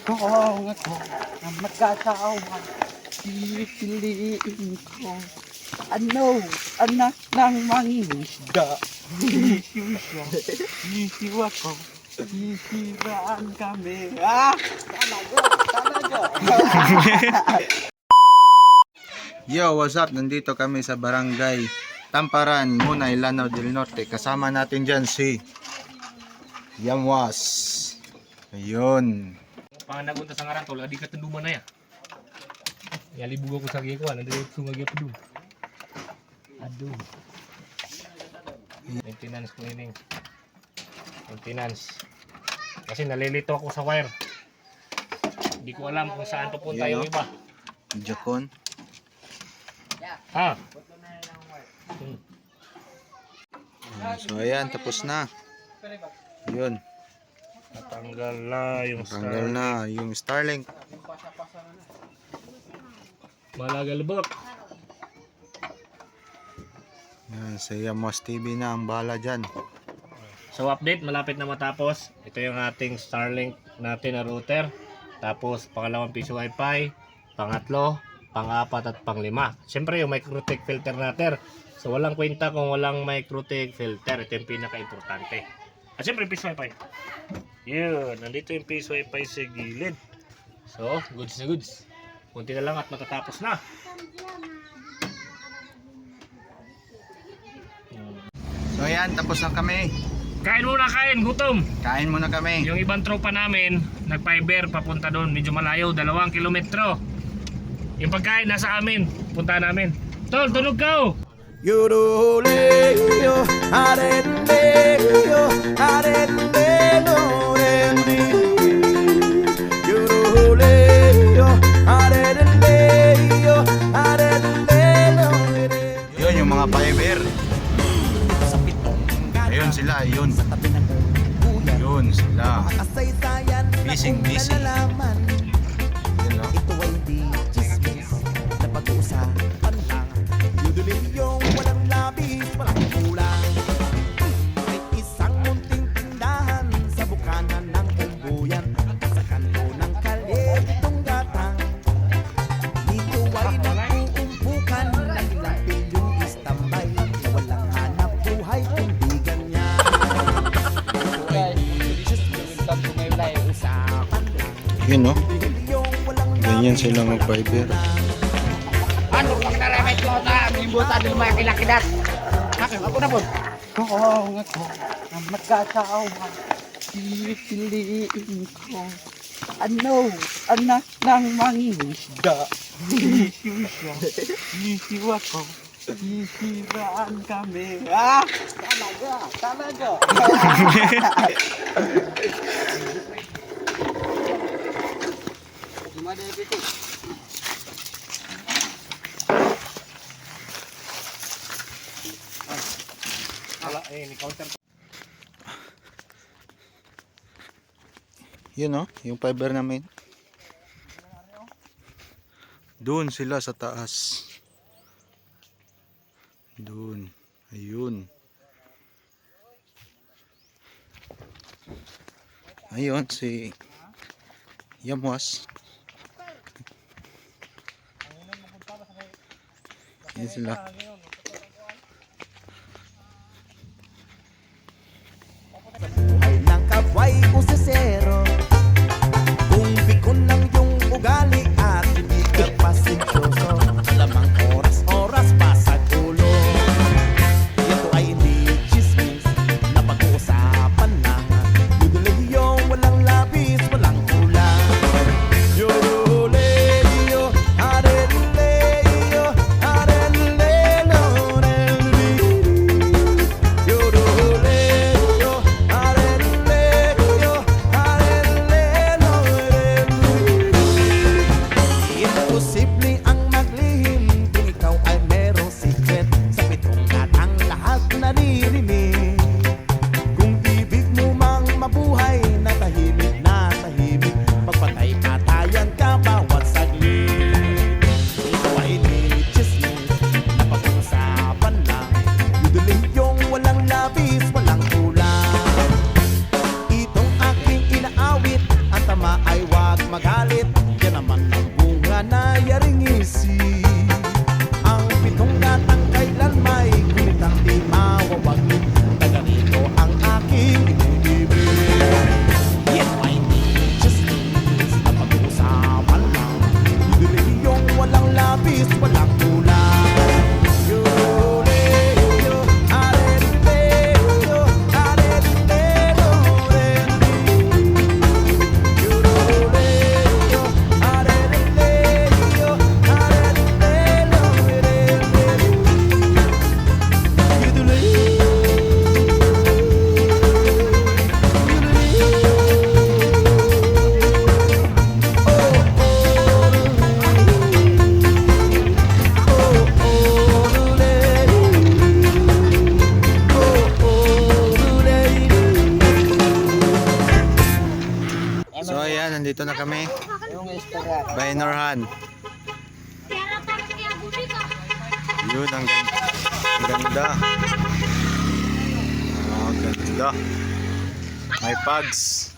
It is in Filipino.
Kung ako ang magkatawa, pipiliin ko. Ano, anak ng mangingisda. Sisiw siya, sisiw ako, sisiraan kami. Talaga. Yo, what's up? Nandito kami sa Barangay Tamparan, Munay, Lanao del Norte. Kasama natin dyan si Yamwas. Ayun. Panganag unta sa ngaran tol, adi ka tunduman na ya. Yalibug ako sa giko, nandiyo sumagi pa dun. Aduh. Maintenance cleaning. Maintenance. Kasi nalilito ako sa wire. Hindi ko alam kung saan pupunta yung iba. Jakon. Ha? So ayan, tapos na. Yun. Natanggal na yung Tanggal na yung Starlink. Malagalbak. Yan, sa Yamwas TV na ang bahala dyan. So update, malapit na matapos. Ito yung ating Starlink natin na router. Tapos pangalawang piso wifi. Pangatlo, pang-apat at pang-lima. Siyempre yung microtech filter natin. So walang kwenta kung walang microtech filter. Ito yung pinaka-importante. At siyempre piso wifi. Yun, nandito yung piso wifi sa gilid. So, goods na goods. Kunti na lang at matatapos na. So ayan, tapos na kami. Kain muna, kain, gutom. Kain muna kami. Yung ibang tropa namin, nag-fiber papunta doon, medyo malayo, 2 kilometro. Yung pagkain nasa amin, punta namin. Tol, tunog ka! Yun yung mga fiber. Ayun sila, ayun. Yun sila. Bising. Yun, no? Ito ay di chismis na pag-uusapan lang. Yudulin yung walang labis, walang kulang. May isang munting tindahan sa bukana ng Umbuyan. Sa kanto ng kalye itong gatang. Dito ay nag-uumpukan ng ilang pilyong istambay. Walang hanap buhay kundi ganyan. Ito ay di chismis na pag-uusapan lang. Yun, no? Ganyan sila mag-fiber. Ano kung naramay ko na mimbutan ng mga kilakidat? Ako na po. Kung ako ang magkatawa, pipiliin ko. Ano, anak ng mangingisda. Sisiw siya, sisiw ako, sisiraan kami. Talaga. Yun, no? Yung fiber namin. Doon sila sa taas. Doon. Ayun. Ayun si Yamwas. Yan sila. Buhay ng kapway usesero. Kung bikon lang yung ugali at hindi ka pasensyoso, lamang oras pa sa ulo. Ito ay hindi chismis na pag-uusapan lang. Yudulay yung walang labis, walang kulang. Yoruleyo, areleyo, arelelo, yoruleyo, areleyo, areleyo. huwag magalit, yan naman ang bunga na yaringisi. Ang pitong gatang kailan may kulitang di mawawaglit, taga rito ang aking inibig. Yan ay chismis na pag-uusapan lang, yung walang labis, walang kulang. So ayan, nandito na kami. Yung Instagram. Bainorhan. Yun, ang ganda. Oh, ganda. May pugs.